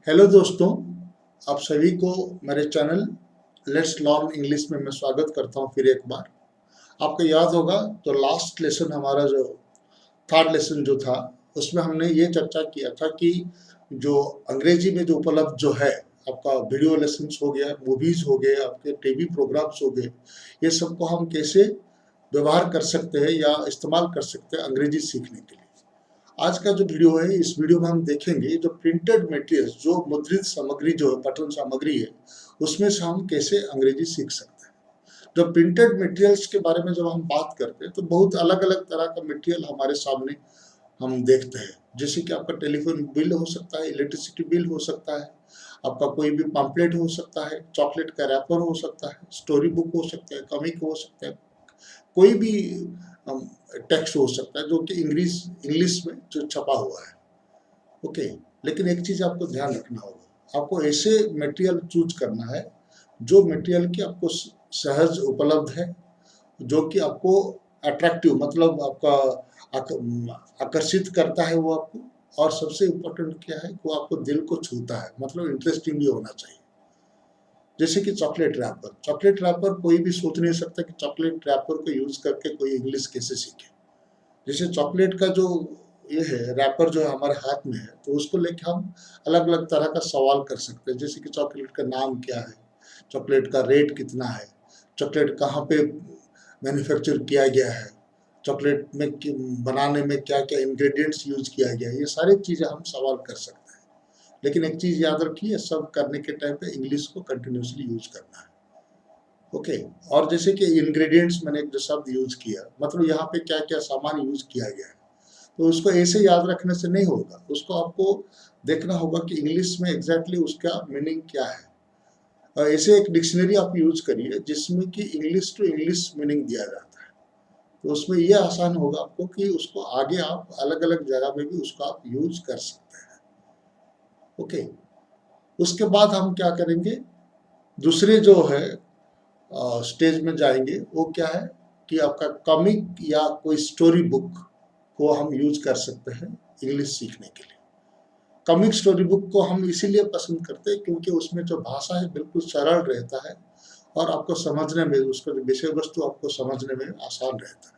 Hello दोस्तों, आप सभी को मेरे चैनल लेट्स लर्न इंग्लिश में मैं स्वागत करता हूं फिर एक बार। आपको याद होगा तो लास्ट लेसन हमारा जो थर्ड लेसन जो था उसमें हमने ये चर्चा किया था कि जो अंग्रेजी में जो उपलब्ध जो है आपका वीडियो लेसन्स हो गया, मूवीज हो गए, आपके टीवी प्रोग्राम्स हो गए, ये सबको हम कैसे व्यवहार कर सकते हैं या इस्तेमाल कर सकते हैं अंग्रेजी सीखने के लिए। आज का जो वीडियो है, इस वीडियो में हम देखेंगे जो प्रिंटेड मटेरियल, जो मुद्रित सामग्री जो है, पठन सामग्री है, उसमें से हम कैसे अंग्रेजी सीख सकते हैं। जो प्रिंटेड मटेरियल्स के बारे में जब हम बात करते हैं तो बहुत अलग अलग तरह का मटेरियल हमारे सामने हम देखते हैं। जैसे कि आपका टेलीफोन बिल हो सकता है, इलेक्ट्रिसिटी बिल हो सकता है, आपका कोई भी पम्पलेट हो सकता है, चॉकलेट का रैपर हो सकता है, स्टोरी बुक हो सकता है, कॉमिक हो सकता है, कोई भी टेक्स्ट हो सकता है जो कि इंग्लिश इंग्लिश में जो छपा हुआ है। ओके, लेकिन एक चीज आपको ध्यान रखना होगा, आपको ऐसे मटेरियल चूज करना है जो मटेरियल की आपको सहज उपलब्ध है, जो कि आपको अट्रैक्टिव मतलब आपका आकर्षित करता है वो आपको, और सबसे इम्पोर्टेंट क्या है, वो आपको दिल को छूता है, मतलब इंटरेस्टिंग भी होना चाहिए। जैसे कि चॉकलेट रैपर कोई भी सोच नहीं सकता कि चॉकलेट रैपर को यूज करके कोई इंग्लिश कैसे सीखे। जैसे चॉकलेट का जो ये है रैपर जो है हमारे हाथ में है, तो उसको लेके हम अलग अलग तरह का सवाल कर सकते हैं। जैसे कि चॉकलेट का नाम क्या है, चॉकलेट का रेट कितना है, चॉकलेट कहाँ पे मैन्युफैक्चर किया गया है, चॉकलेट में बनाने में क्या क्या इंग्रेडिएंट्स यूज किया गया है, ये सारी चीज़ें हम सवाल कर सकते हैं। लेकिन एक चीज़ याद रखिए, सब करने के टाइम पे इंग्लिश को कंटिन्यूसली यूज करना है। ओके, और जैसे कि इंग्रेडिएंट्स मैंने जो शब्द यूज किया, मतलब यहाँ पे क्या क्या सामान यूज किया गया है, तो उसको ऐसे याद रखने से नहीं होगा, उसको आपको देखना होगा कि इंग्लिश में एग्जैक्टली उसका मीनिंग क्या है। और ऐसे एक डिक्शनरी आप यूज करिए जिसमें कि इंग्लिश टू इंग्लिश मीनिंग दिया जाता है, तो उसमें ये आसान होगा आपको कि उसको आगे आप अलग अलग जगह में भी उसको आप यूज कर सकते हैं। ओके, उसके बाद हम क्या करेंगे, दूसरे जो है स्टेज में जाएंगे, वो क्या है कि आपका कॉमिक या कोई स्टोरी बुक को हम यूज कर सकते हैं इंग्लिश सीखने के लिए। कॉमिक स्टोरी बुक को हम इसीलिए पसंद करते हैं क्योंकि उसमें जो भाषा है बिल्कुल सरल रहता है और आपको समझने में, उसका जो विषय वस्तु आपको समझने में आसान रहता है।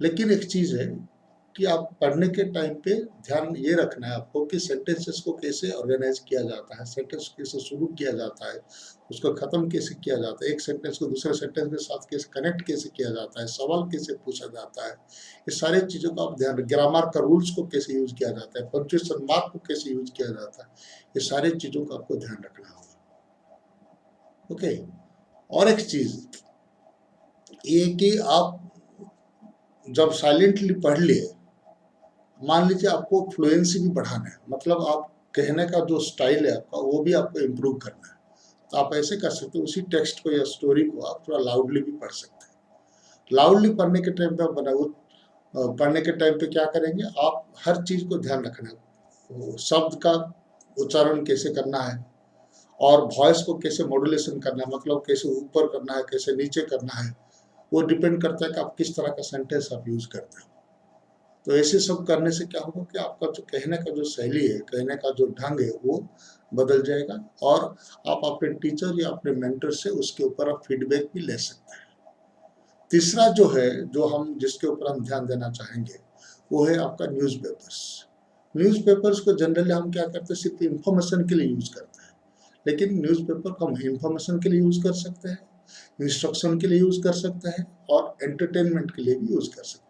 लेकिन एक चीज है कि आप पढ़ने के टाइम पे ध्यान ये रखना है आपको कि सेंटेंसेस को कैसे ऑर्गेनाइज किया जाता है, सेंटेंस कैसे शुरू किया जाता है, उसको खत्म कैसे किया जाता है, एक सेंटेंस को दूसरे सेंटेंस के साथ कैसे कनेक्ट कैसे किया जाता है, सवाल कैसे पूछा जाता है, ये सारी चीज़ों का आप ध्यान, ग्रामर का रूल्स को कैसे यूज किया जाता है, पंक्चुएशन मार्क को कैसे यूज किया जाता है, ये सारी चीज़ों का आपको ध्यान रखना होगा। ओके, और एक चीज़ ये कि आप जब साइलेंटली पढ़ लिए, मान लीजिए आपको फ्लुएंसी भी बढ़ाना है, मतलब आप कहने का जो स्टाइल है आपका वो भी आपको इम्प्रूव करना है, तो आप ऐसे कर सकते हो, उसी टेक्स्ट को या स्टोरी को आप थोड़ा लाउडली भी पढ़ सकते हैं। लाउडली पढ़ने के टाइम पे आप पढ़ने के टाइम पे क्या करेंगे, आप हर चीज़ को ध्यान रखना है, शब्द का उच्चारण कैसे करना है और वॉइस को कैसे मॉड्यूलेशन करना है, मतलब कैसे ऊपर करना है, कैसे नीचे करना है, वो डिपेंड करता है कि आप किस तरह का सेंटेंस आप यूज करते हो। तो ऐसे सब करने से क्या होगा कि आपका जो कहने का जो शैली है, कहने का जो ढंग है, वो बदल जाएगा और आप अपने टीचर या अपने मेंटर से उसके ऊपर आप फीडबैक भी ले सकते हैं। तीसरा जो है, जो हम जिसके ऊपर हम ध्यान देना चाहेंगे, वो है आपका न्यूज़पेपर्स। न्यूज़पेपर्स को जनरली हम क्या करते हैं, सिर्फ इंफॉर्मेशन के लिए यूज करते हैं, लेकिन न्यूज़पेपर को हम इंफॉर्मेशन के लिए यूज कर सकते हैं, इंस्ट्रक्शन के लिए यूज कर सकते हैं और एंटरटेनमेंट के लिए भी यूज कर सकते हैं।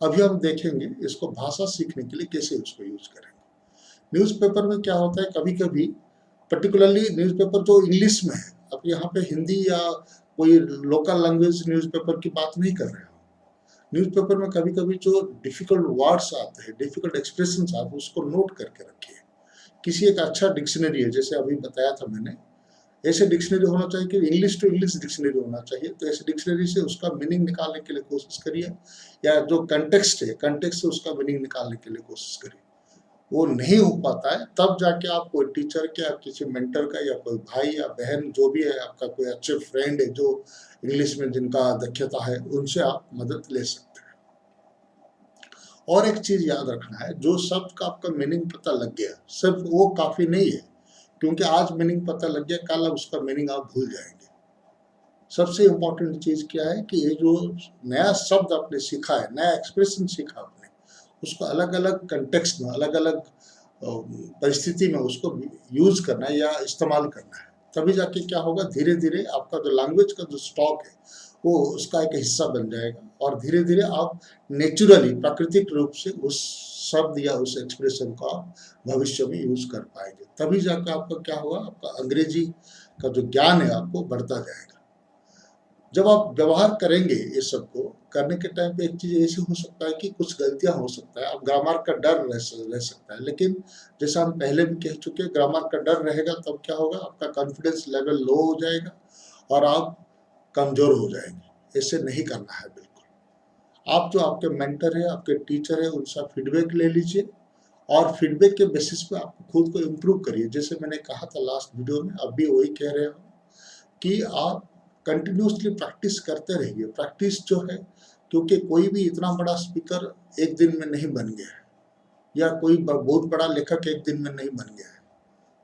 अभी हम देखेंगे इसको भाषा सीखने के लिए कैसे उसको यूज करेंगे। न्यूज़पेपर में क्या होता है, कभी कभी पर्टिकुलरली न्यूज़पेपर जो इंग्लिश में है, अब यहाँ पे हिंदी या कोई लोकल लैंग्वेज न्यूज़पेपर की बात नहीं कर रहे हैं। न्यूज़पेपर में कभी कभी जो डिफिकल्ट वर्ड्स आते हैं, डिफिकल्ट एक्सप्रेशन आते हैं, उसको नोट करके रखिए। किसी एक अच्छा डिक्शनरी है, जैसे अभी बताया था मैंने, ऐसे डिक्शनरी होना चाहिए कि इंग्लिश टू इंग्लिश डिक्शनरी होना चाहिए, तो ऐसे डिक्शनरी से उसका मीनिंग निकालने के लिए कोशिश करिए, या जो कंटेक्स्ट है, कंटेक्स्ट से उसका मीनिंग निकालने के लिए कोशिश करिए। वो नहीं हो पाता है, तब जाके आप कोई टीचर के या किसी मेंटर का या कोई भाई या बहन जो भी है, आपका कोई अच्छे फ्रेंड है जो इंग्लिश में जिनका दक्षता है, उनसे आप मदद ले सकते हैं। और एक चीज याद रखना है, जो शब्द का आपका मीनिंग पता लग गया सिर्फ वो काफी नहीं है, क्योंकि आज मीनिंग पता लग गया, कल उसका मीनिंग आप भूल जाएंगे। सबसे इम्पोर्टेंट चीज क्या है कि ये जो नया शब्द आपने सीखा है, नया एक्सप्रेशन सीखा आपने, उसको अलग अलग कंटेक्स्ट में, अलग अलग परिस्थिति में उसको यूज करना है या इस्तेमाल करना है। तभी जाके क्या होगा, धीरे धीरे आपका जो लैंग्वेज का जो स्टॉक है वो उसका एक हिस्सा बन जाएगा, और धीरे धीरे आप नेचुरली, प्राकृतिक रूप से उस शब्द या उस एक्सप्रेशन को आप भविष्य में यूज कर पाएंगे। तभी जाकर आपका क्या होगा, आपका अंग्रेजी का जो ज्ञान है आपको बढ़ता जाएगा। जब आप व्यवहार करेंगे ये सब को करने के टाइम पे एक चीज ऐसी हो सकता है कि कुछ गलतियां हो सकता है, आप ग्रामर का डर रह सकता है, लेकिन जैसा हम पहले भी कह चुके हैं, ग्रामर का डर रहेगा तब क्या होगा, आपका कॉन्फिडेंस लेवल लो हो जाएगा और आप कमजोर हो जाएंगे। ऐसे नहीं करना है बिल्कुल। आप जो आपके मेंटर है, आपके टीचर है, उनसे फीडबैक ले लीजिए और फीडबैक के बेसिस पे आप खुद को इम्प्रूव करिए। जैसे मैंने कहा था लास्ट वीडियो में, अब भी वही कह रहे हो कि आप कंटिन्यूसली प्रैक्टिस करते रहिए। प्रैक्टिस जो है, क्योंकि कोई भी इतना बड़ा स्पीकर एक दिन में नहीं बन गया है, या कोई बहुत बड़ा लेखक एक दिन में नहीं बन गया है।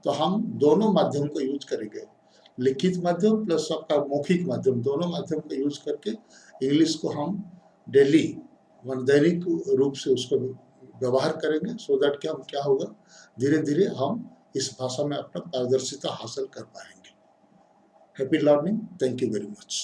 तो हम दोनों माध्यम को यूज करेंगे, लिखित माध्यम प्लस आपका मौखिक माध्यम, दोनों माध्यम को यूज करके इंग्लिश को हम डेली दैनिक रूप से उसको व्यवहार करेंगे, सो दैट कि हम क्या होगा, धीरे धीरे हम इस भाषा में अपना पारदर्शिता हासिल कर पाएंगे। Happy learning. Thank you very much.